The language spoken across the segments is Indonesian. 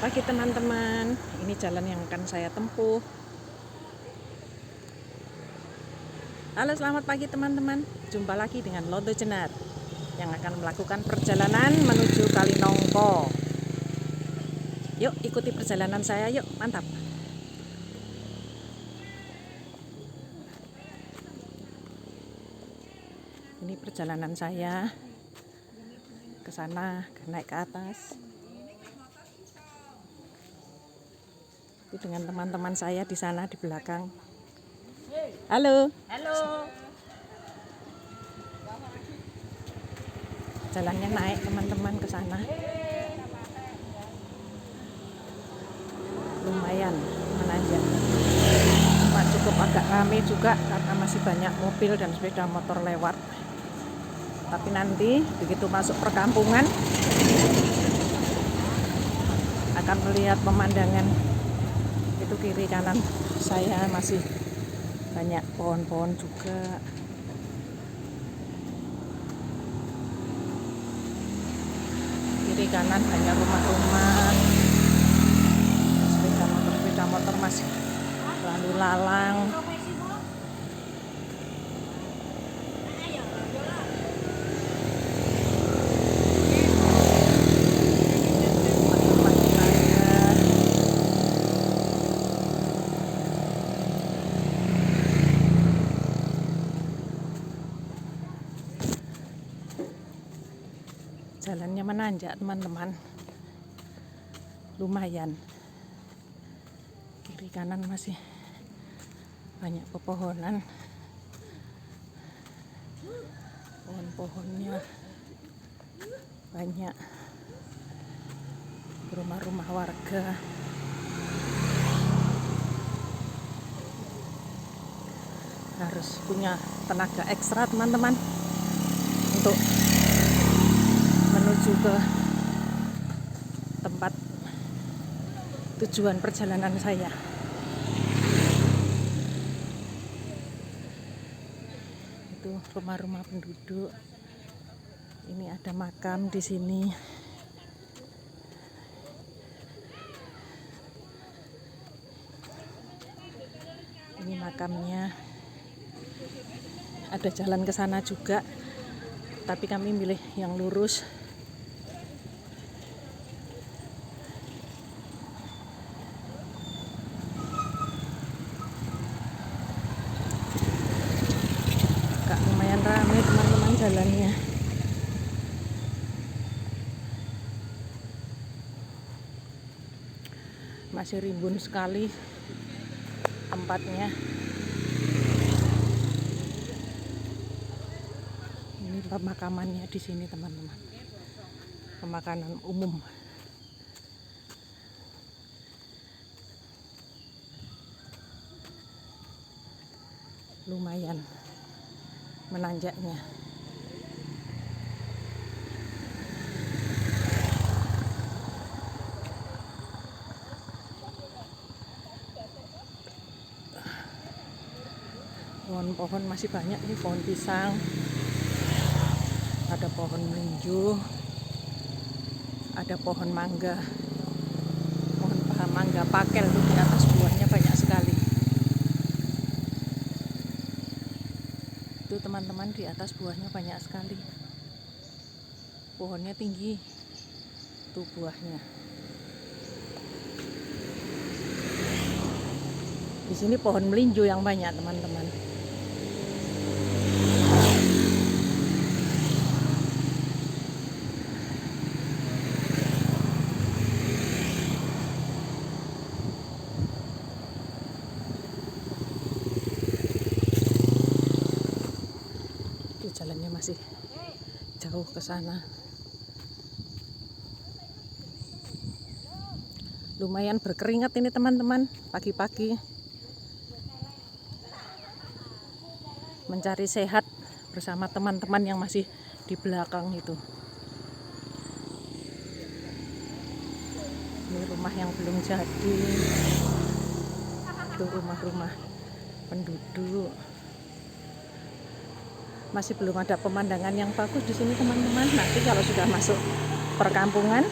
pagi teman-teman, ini jalan yang akan saya tempuh. Halo, selamat pagi teman-teman. Jumpa lagi dengan Londo Jenar yang akan melakukan perjalanan menuju Kalinongko. Yuk ikuti perjalanan saya, yuk, mantap. Ini perjalanan saya ke sana, naik ke atas. Dengan teman-teman saya di sana di belakang. Halo. Halo. Jalannya naik teman-teman ke sana. Lumayan menanjak. Cuma cukup agak ramai juga karena masih banyak mobil dan sepeda motor lewat. Tapi nanti begitu masuk perkampungan akan melihat pemandangan. Itu kiri kanan saya masih banyak pohon-pohon juga. Kiri kanan banyak rumah-rumah, sepeda motor masih lalu lalang. Jalannya menanjak teman-teman, lumayan. Kiri kanan masih banyak pepohonan, pohon-pohonnya banyak, rumah-rumah warga. Harus punya tenaga ekstra teman-teman untuk menuju ke tempat tujuan perjalanan saya. Itu rumah-rumah penduduk. Ini ada makam di sini. Ini makamnya. Ada jalan ke sana juga, tapi kami milih yang lurus. Lumayan ramai teman-teman jalannya. Masih rimbun sekali tempatnya. Ini pemakamannya di sini teman-teman. Pemakaman umum. Lumayan menanjaknya. Pohon-pohon masih banyak nih, pohon pisang, ada pohon melinju, ada pohon mangga, pohon mangga pakel tuh di atas buahnya banyak sekali. Itu teman-teman, di atas buahnya banyak sekali. Pohonnya tinggi, tuh buahnya. Di sini pohon melinju yang banyak teman-teman. Jalannya masih jauh ke sana. Lumayan berkeringat ini teman-teman, pagi-pagi. Mencari sehat bersama teman-teman yang masih di belakang itu. Ini rumah yang belum jadi. Itu rumah-rumah penduduk. Masih belum ada pemandangan yang bagus di sini teman-teman. Nanti kalau sudah masuk perkampungan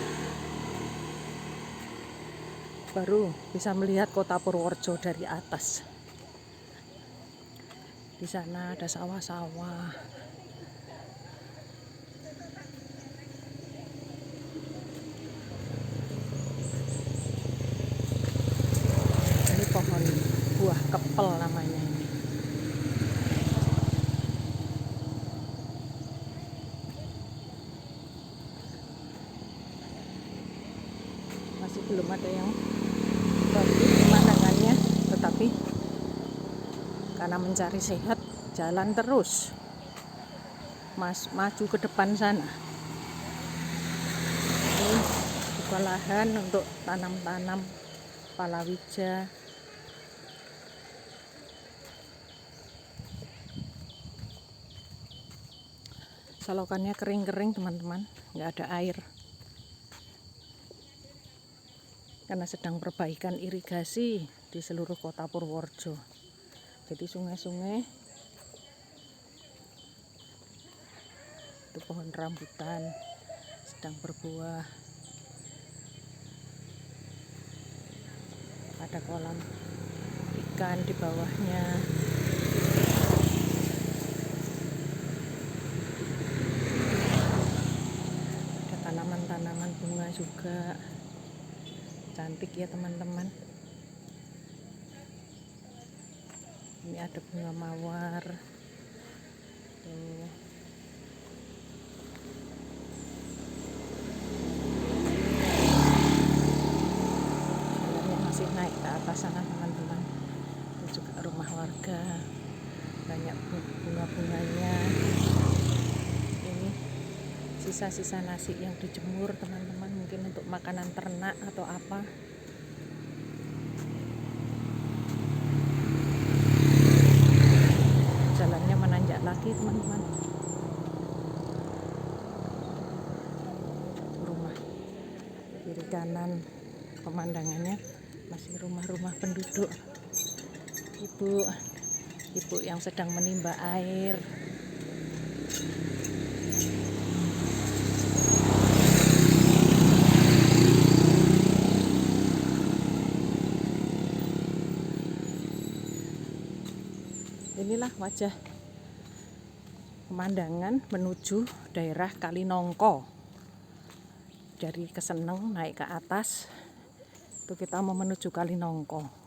baru bisa melihat kota Purworejo dari atas. Di sana ada sawah-sawah. Ini pohon buah kepel namanya ini. Masih belum ada yang bagus pemandangannya, tetapi karena mencari sehat, jalan terus maju ke depan sana. Ini buka lahan untuk tanam-tanam palawija. Salokannya kering-kering teman-teman, nggak ada air karena sedang perbaikan irigasi di seluruh kota Purworejo. Jadi sungai-sungai itu, pohon rambutan sedang berbuah, ada kolam ikan di bawahnya. Ada tanaman-tanaman bunga juga, cantik ya teman-teman. Ini ada bunga mawar tuh. Jalannya masih naik ke atas sana teman-teman. Itu juga rumah warga, banyak bunga-bunganya. Ini sisa-sisa nasi yang dijemur teman-teman, mungkin untuk makanan ternak atau apa. Jalannya menanjak lagi teman-teman. Rumah kiri kanan pemandangannya masih rumah-rumah penduduk. Ibu yang sedang menimba air. Inilah wajah pemandangan menuju daerah Kalinongko. Dari Keseneng naik ke atas, itu kita mau menuju Kalinongko.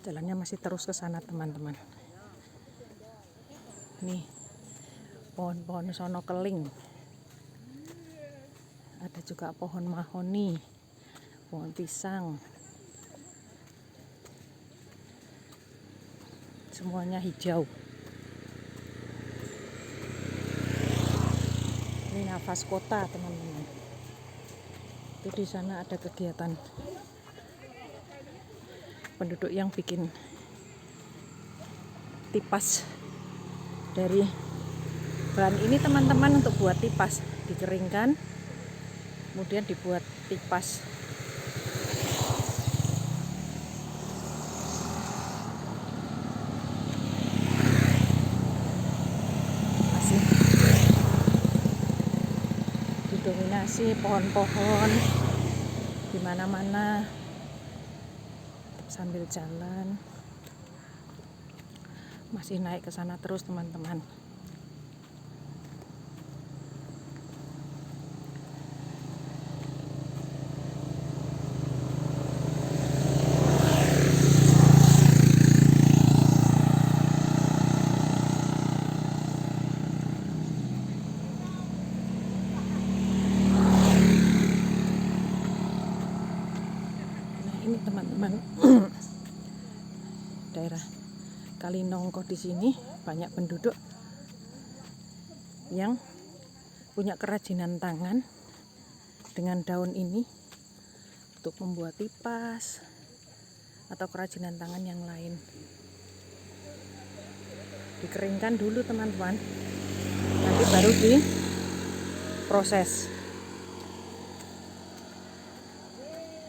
Jalannya masih terus ke sana teman-teman. Nih pohon-pohon sono keling. Ada juga pohon mahoni, pohon pisang. Semuanya hijau. Ini nafas kota teman-teman. Itu di sana ada kegiatan penduduk yang bikin tipas dari bahan ini teman-teman, untuk buat tipas, dikeringkan kemudian dibuat tipas. Masih didominasi pohon-pohon di mana-mana. Sambil jalan masih naik ke sana terus teman-teman. Nah, ini teman-teman daerah Kalinongko. Di sini banyak penduduk yang punya kerajinan tangan dengan daun ini untuk membuat tipas atau kerajinan tangan yang lain. Dikeringkan dulu teman-teman, nanti baru diproses.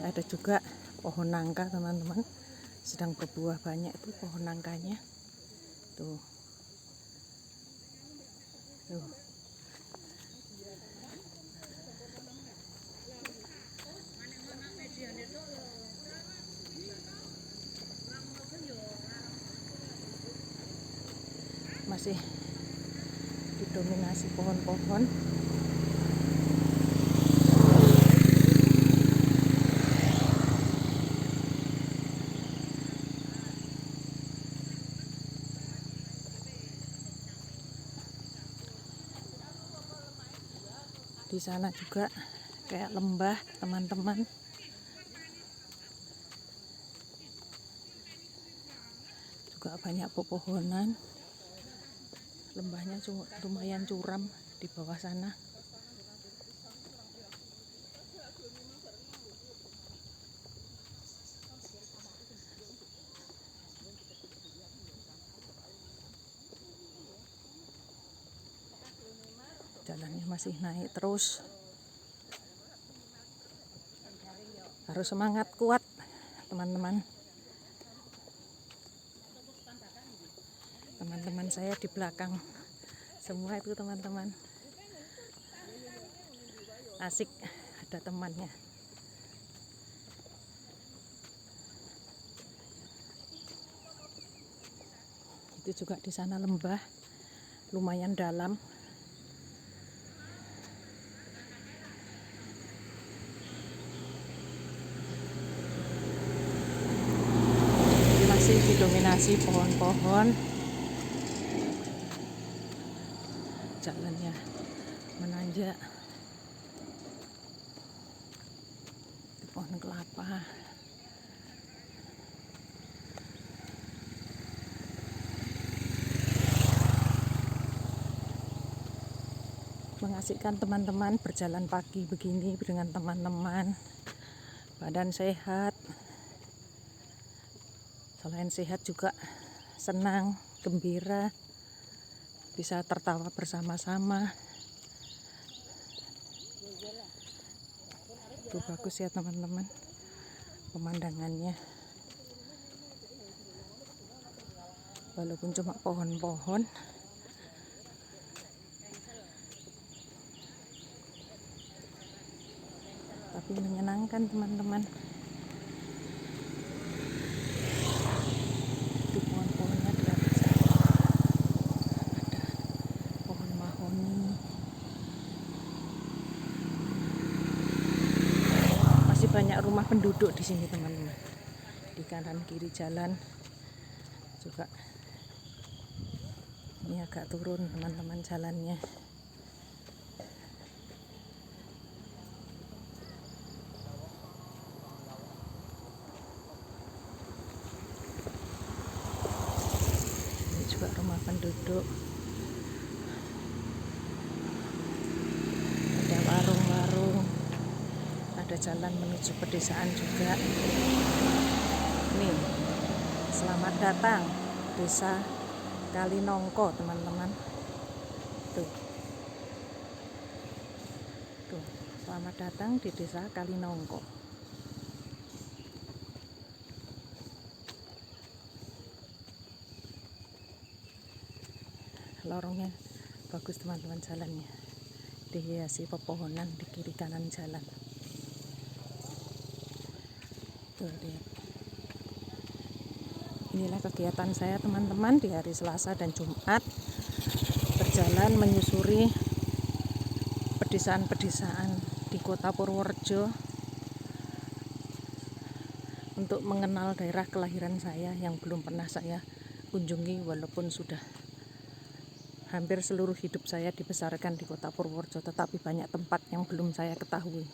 Ada juga pohon nangka teman-teman, sedang berbuah banyak itu pohon nangkanya. Tuh. masih didominasi pohon-pohon. Di sana juga kayak lembah, teman-teman. Juga banyak pepohonan. Lembahnya lumayan curam di bawah sana. Jalannya masih naik terus. Harus semangat kuat, teman-teman. Teman-teman saya di belakang semua itu, teman-teman. Asik ada temannya. Itu juga di sana lembah, lumayan dalam. Masih didominasi pohon-pohon. Jalannya menanjak. Di pohon kelapa. Mengasihkan teman-teman berjalan pagi begini dengan teman-teman. Badan sehat. Selain sehat juga senang, gembira, bisa tertawa bersama-sama. Itu bagus ya teman-teman, pemandangannya. Walaupun cuma pohon-pohon, tapi menyenangkan, teman-teman. Itu pohon-pohonnya di atas ada pohon mahoni. Masih banyak rumah penduduk di sini, teman-teman. Di kanan kiri jalan juga. Ini agak turun, teman-teman, jalannya. Juga rumah penduduk, ada warung-warung, ada jalan menuju pedesaan juga. Nih, selamat datang Desa Kalinongko, teman-teman. Tuh, selamat datang di Desa Kalinongko. Lorongnya bagus, teman-teman, jalannya dihiasi pepohonan di kiri kanan jalan. Tuh, lihat. Inilah kegiatan saya, teman-teman, di hari Selasa dan Jumat, berjalan menyusuri pedesaan-pedesaan di Kota Purworejo untuk mengenal daerah kelahiran saya yang belum pernah saya kunjungi, walaupun sudah hampir seluruh hidup saya dibesarkan di Kota Purworejo, tetapi banyak tempat yang belum saya ketahui.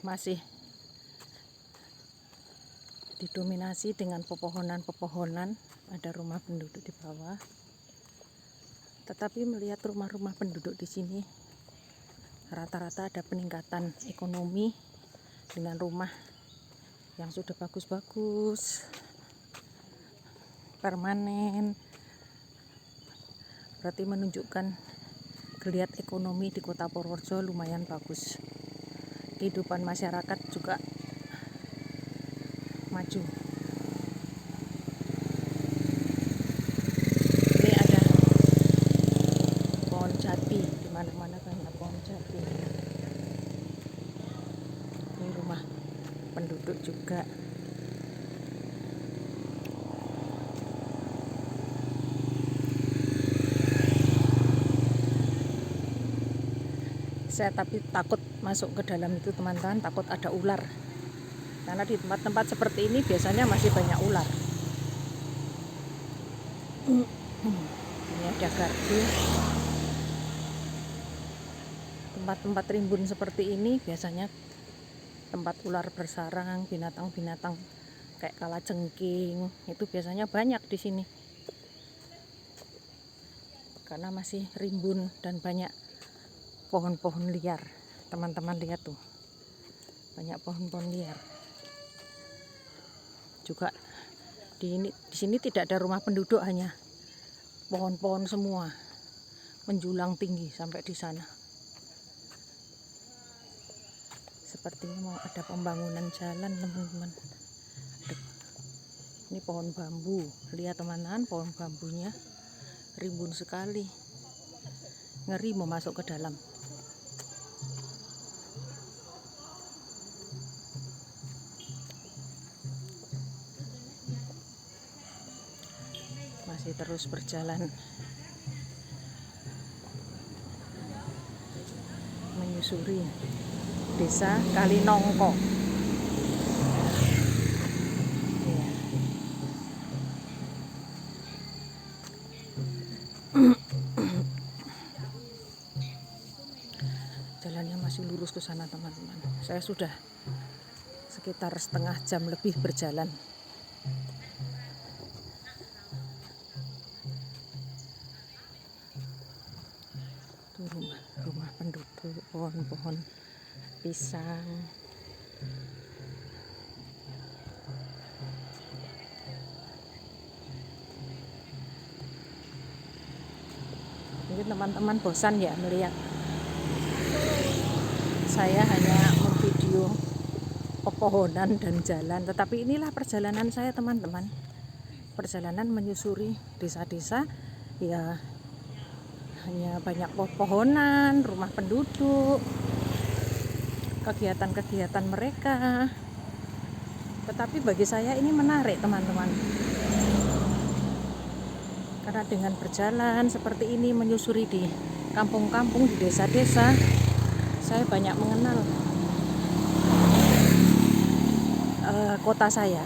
Masih didominasi dengan pepohonan-pepohonan, ada rumah penduduk di bawah. Tetapi melihat rumah-rumah penduduk di sini, rata-rata ada peningkatan ekonomi dengan rumah yang sudah bagus-bagus, permanen. Berarti menunjukkan geliat ekonomi di Kota Purworejo lumayan bagus. Kehidupan masyarakat juga maju. Ini ada pohon jati, di mana-mana banyak pohon jati. penduduk juga. Saya tapi takut masuk ke dalam itu teman-teman, takut ada ular. Karena di tempat-tempat seperti ini biasanya masih banyak ular. Ini ada gardu. Tempat-tempat rimbun seperti ini biasanya tempat ular bersarang, binatang-binatang kayak kalajengking itu biasanya banyak di sini. Karena masih rimbun dan banyak pohon-pohon liar. Teman-teman lihat tuh. Banyak pohon-pohon liar. Juga di sini tidak ada rumah penduduk, hanya pohon-pohon semua. Menjulang tinggi sampai di sana. Sepertinya mau ada pembangunan jalan, teman-teman. Ini pohon bambu. Lihat teman-teman, pohon bambunya rimbun sekali. Ngeri mau masuk ke dalam. Masih terus berjalan menyusuri Desa Kalinongko. Ya. Jalannya masih lurus ke sana, teman-teman. Saya sudah sekitar setengah jam lebih berjalan. Itu rumah penduduk, pohon-pohon pisang. Mungkin teman-teman bosan ya melihat saya hanya memvideo pepohonan dan jalan, tetapi inilah perjalanan saya, teman-teman. Perjalanan menyusuri desa-desa, ya hanya banyak pepohonan, rumah penduduk, kegiatan-kegiatan mereka. Tetapi bagi saya ini menarik, teman-teman. Karena dengan berjalan seperti ini, menyusuri di kampung-kampung, di desa-desa, saya banyak mengenal kota saya.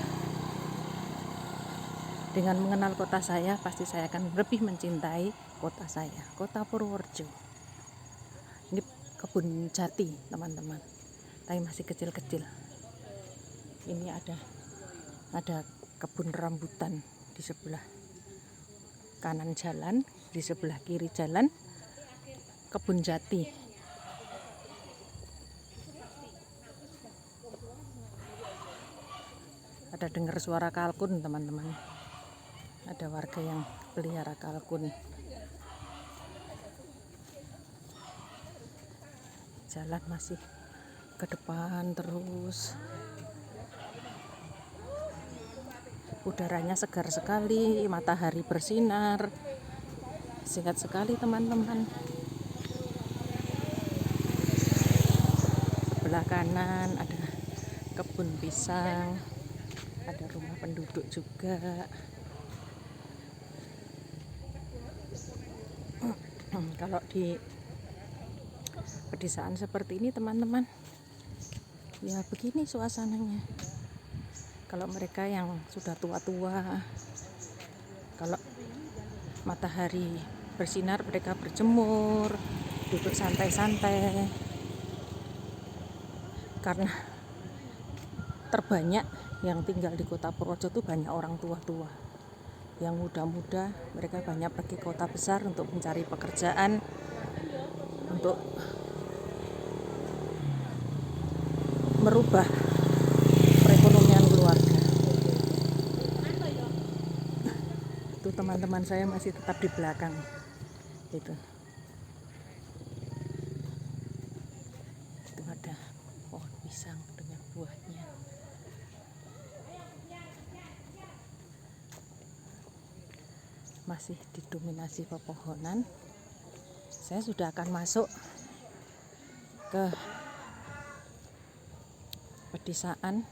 Dengan mengenal kota saya, pasti saya akan lebih mencintai kota saya, kota Purworejo. Ini kebun jati, teman-teman, tapi masih kecil-kecil. Ini ada kebun rambutan di sebelah kanan jalan, di sebelah kiri jalan kebun jati. Ada dengar suara kalkun, teman-teman. Ada warga yang pelihara kalkun. Jalan masih ke depan terus. Udaranya segar sekali, matahari bersinar. Sehat sekali, teman-teman. Sebelah kanan ada kebun pisang, ada rumah penduduk juga. Kalau di pedesaan seperti ini, teman-teman, ya begini suasananya. Kalau mereka yang sudah tua-tua, kalau matahari bersinar, mereka berjemur, duduk santai-santai. Karena terbanyak yang tinggal di kota Purworejo itu banyak orang tua-tua. Yang muda-muda, mereka banyak pergi kota besar untuk mencari pekerjaan, untuk merubah perekonomian keluarga. Itu teman-teman saya masih tetap di belakang. Itu ada pohon pisang dengan buahnya. Masih didominasi pepohonan. Saya sudah akan masuk ke pedesaan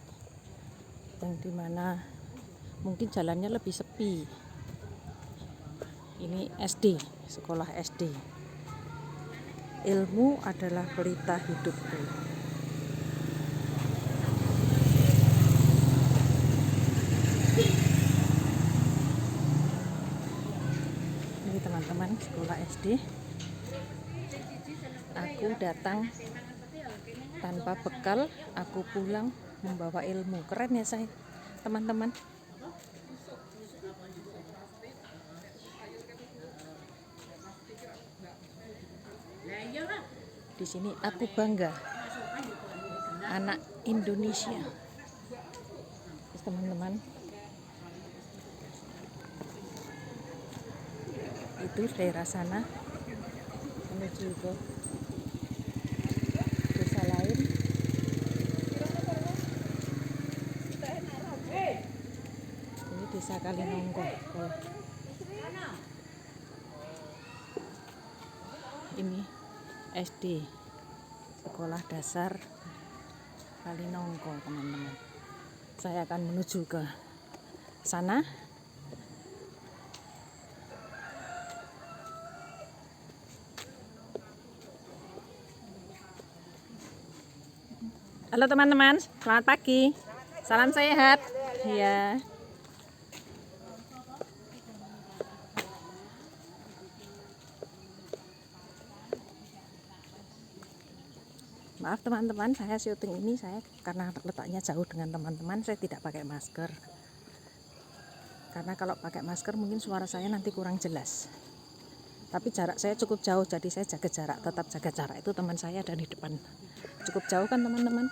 yang dimana mungkin jalannya lebih sepi. Ini SD, sekolah SD. Ilmu adalah pelita hidupku. Ini teman-teman sekolah SD. Aku datang tanpa bekal, aku pulang membawa ilmu. Keren ya saya, teman-teman. Di sini aku bangga, anak Indonesia. Teman-teman, itu daerah sana menuju ke desa lain. Ini desa Kalinongko. Ini SD, sekolah dasar Kalinongko, teman-teman. Saya akan menuju ke sana. Halo teman-teman, selamat pagi. Salam sehat. Ya. Maaf teman-teman, saya syuting ini karena letaknya jauh dengan teman-teman, saya tidak pakai masker. Karena kalau pakai masker mungkin suara saya nanti kurang jelas. Tapi jarak saya cukup jauh, jadi saya jaga jarak, tetap jaga jarak. Itu teman saya ada di depan. Cukup jauh kan teman-teman?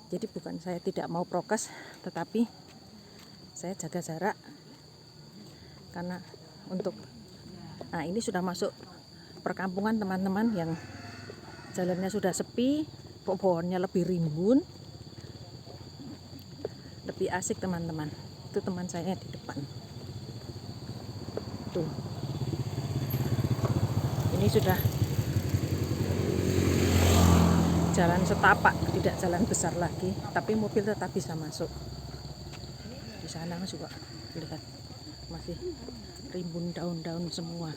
Jadi bukan saya tidak mau prokes, tetapi saya jaga jarak. Karena ini sudah masuk perkampungan teman-teman, yang jalannya sudah sepi, pohonnya lebih rimbun, lebih asik teman-teman. Itu teman saya di depan. Tuh. Ini sudah jalan setapak, tidak jalan besar lagi, tapi mobil tetap bisa masuk. Di sana juga lihat masih rimbun daun-daun semua.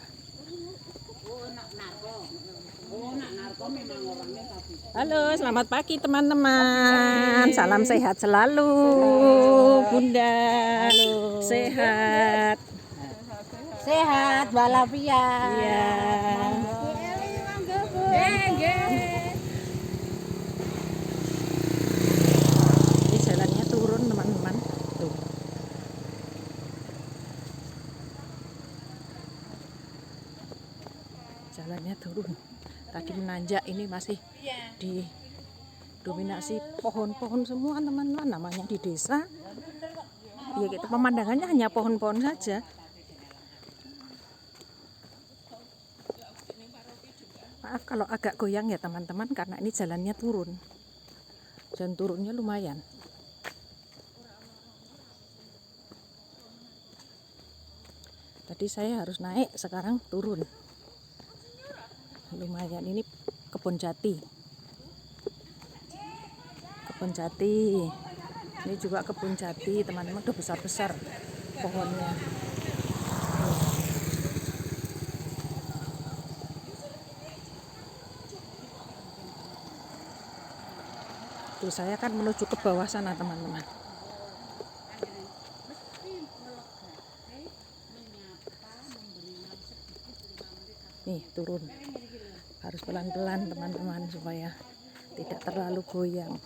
Halo, selamat pagi teman-teman. Salam sehat selalu, Bunda. Halo. Sehat. Sehat walafiat. Iya. Ini jalannya turun teman-teman. Tuh. Jalannya turun. Tadi menanjak, ini masih didominasi pohon-pohon semua teman-teman. Namanya di desa. Ya gitu, pemandangannya hanya pohon-pohon saja. Maaf kalau agak goyang ya teman-teman, karena ini jalannya turun. Dan turunnya lumayan. Tadi saya harus naik, sekarang turun. Lumayan. Ini kebun jati. Kebun jati. Ini juga kebun jati, teman-teman. Udah besar-besar pohonnya. Tuh, saya kan menuju ke bawah sana teman-teman. Nih turun, harus pelan-pelan teman-teman supaya tidak terlalu goyang.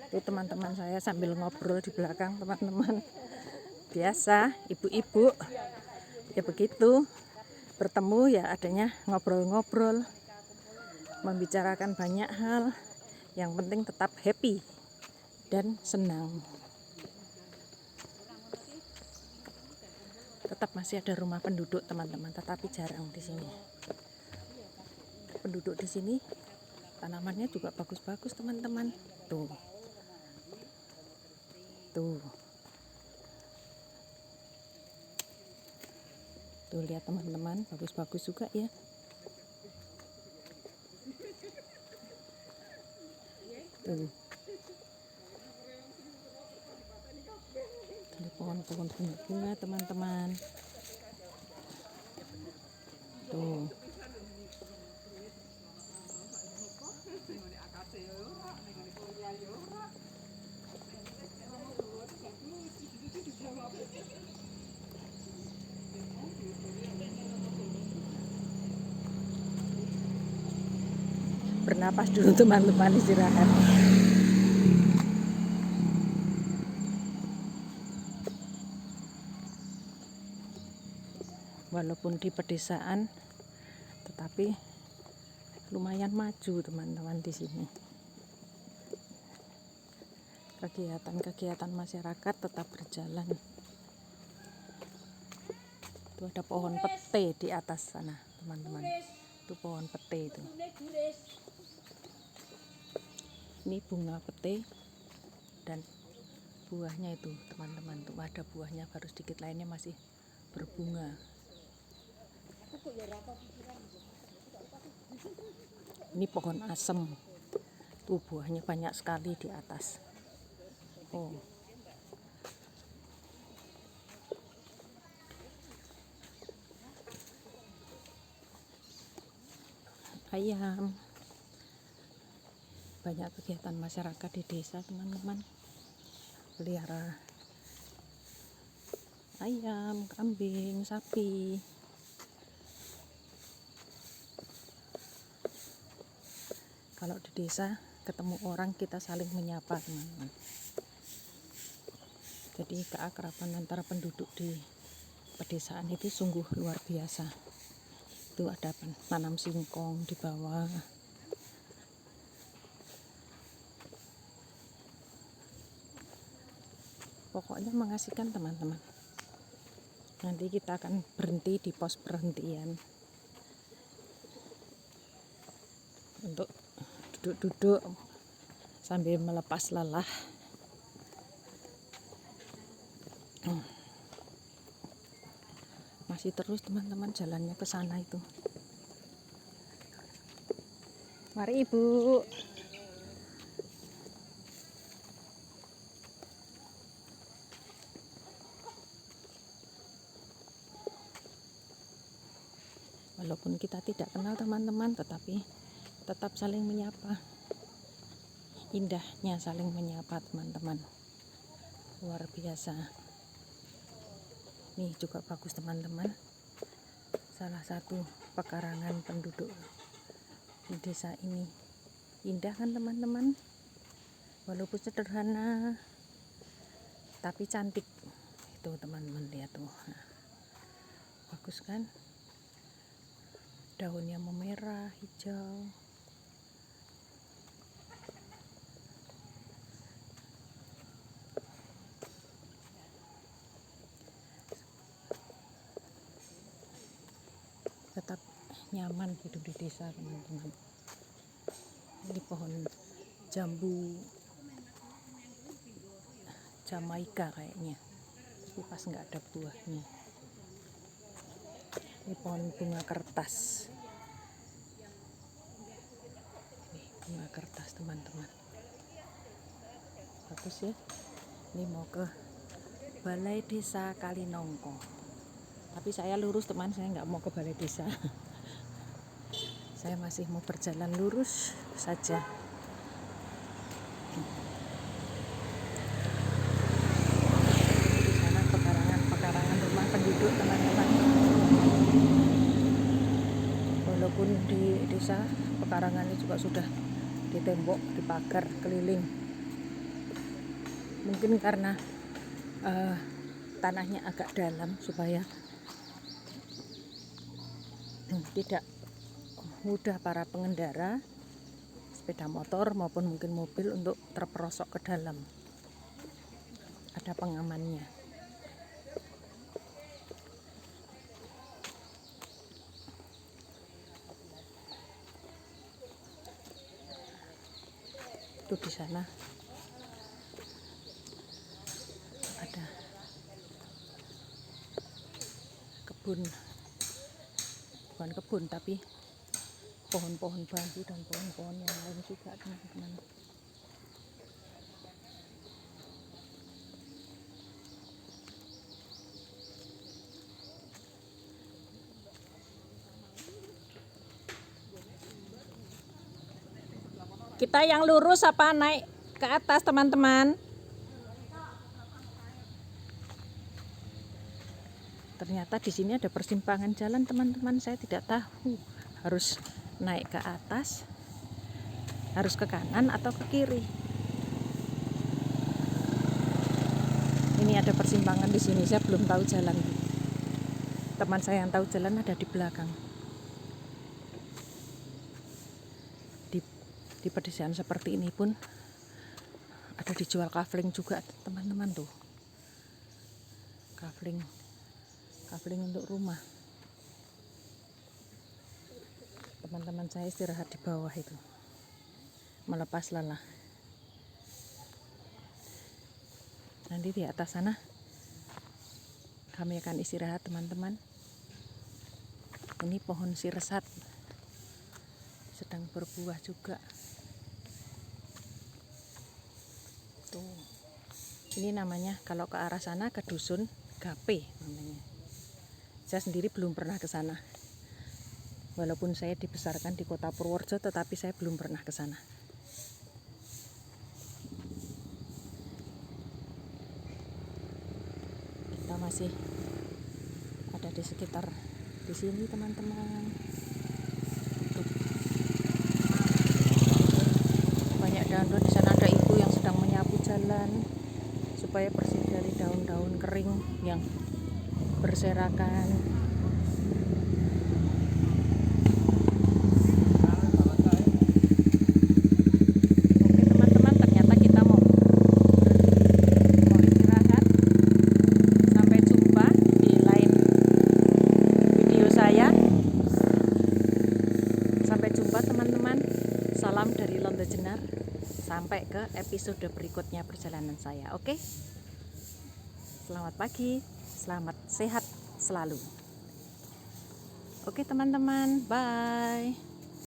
Itu teman-teman saya sambil ngobrol di belakang teman-teman. Biasa ibu-ibu ya begitu, bertemu ya adanya ngobrol-ngobrol, membicarakan banyak hal. Yang penting tetap happy dan senang. Tetap masih ada rumah penduduk teman-teman, tetapi jarang di sini. Penduduk di sini tanamannya juga bagus-bagus teman-teman. Tuh. Tuh. Tuh lihat teman-teman, bagus-bagus juga ya. Tuh. Ini pohon-pohon bunga teman-teman. Tuh. Bernapas dulu teman-teman, istirahat. Walaupun di pedesaan, tetapi lumayan maju teman-teman di sini. Kegiatan-kegiatan masyarakat tetap berjalan. Itu ada pohon pete di atas sana teman-teman. Itu pohon pete itu. Ini bunga pete dan buahnya itu teman-teman. Tuh ada buahnya, baru sedikit, lainnya masih berbunga. Ini pohon asem. Tuh buahnya banyak sekali di atas. Oh. Ayam. Banyak kegiatan masyarakat di desa teman-teman. Pelihara ayam, kambing, sapi. Kalau di desa ketemu orang kita saling menyapa teman-teman. Jadi keakraban antara penduduk di pedesaan itu sungguh luar biasa. Itu ada nanam singkong di bawah. Pokoknya mengasihkan teman-teman. Nanti kita akan berhenti di pos perhentian untuk duduk-duduk sambil melepas lelah. Masih terus teman-teman jalannya ke sana itu. Mari Ibu. Walaupun kita tidak kenal teman-teman, tetapi tetap saling menyapa. Indahnya saling menyapa teman-teman. Luar biasa. Nih juga bagus teman-teman. Salah satu pekarangan penduduk di desa ini. Indah kan teman-teman? Walaupun sederhana, tapi cantik. Itu teman-teman, lihat tuh. Nah, bagus kan? Daunnya memerah, hijau. Tetap nyaman hidup di desa teman-teman. Ini pohon jambu Jamaika kayaknya, tapi pas nggak ada buahnya. Ini pohon bunga kertas. Ini bunga kertas teman-teman. Bagus ya. Ini mau ke Balai Desa Kalinongko. Tapi saya lurus teman, saya nggak mau ke balai desa. Saya masih mau berjalan lurus saja. Di sana pekarangan rumah penduduk teman-teman. Walaupun di desa pekarangannya juga sudah ditembok, dipagar keliling. Mungkin karena tanahnya agak dalam supaya tidak mudah para pengendara sepeda motor maupun mungkin mobil untuk terperosok ke dalam. Ada pengamannya. Itu di sana ada kebun, bukan kebun tapi pohon-pohon bambu dan pohon-pohon yang lain juga teman-teman. Kita yang lurus apa naik ke atas, teman-teman? Ternyata di sini ada persimpangan jalan, teman-teman. Saya tidak tahu harus naik ke atas, harus ke kanan atau ke kiri. Ini ada persimpangan di sini. Saya belum tahu jalan. Teman saya yang tahu jalan ada di belakang. Di pedesaan seperti ini pun ada dijual kafling juga, teman-teman tuh. Kafling untuk rumah. Teman-teman saya istirahat di bawah itu, melepas lelah. Nanti di atas sana kami akan istirahat, teman-teman. Ini pohon sirsat sedang berbuah juga. Tuh. Ini namanya, kalau ke arah sana ke dusun Gape namanya. Saya sendiri belum pernah ke sana. Walaupun saya dibesarkan di Kota Purworejo, tetapi saya belum pernah ke sana. Kita masih ada di sekitar di sini, teman-teman. Banyak daun-daun. Di sana ada ibu yang sedang menyapu jalan supaya bersih dari daun-daun kering yang berserakan. Oke, teman-teman, ternyata kita mau istirahat. Sampai jumpa di lain video saya. Sampai jumpa, teman-teman. Salam dari Londo Jenar. Sampai ke episode berikutnya perjalanan saya. Oke? Selamat pagi, selamat sehat selalu. Oke, teman-teman, bye.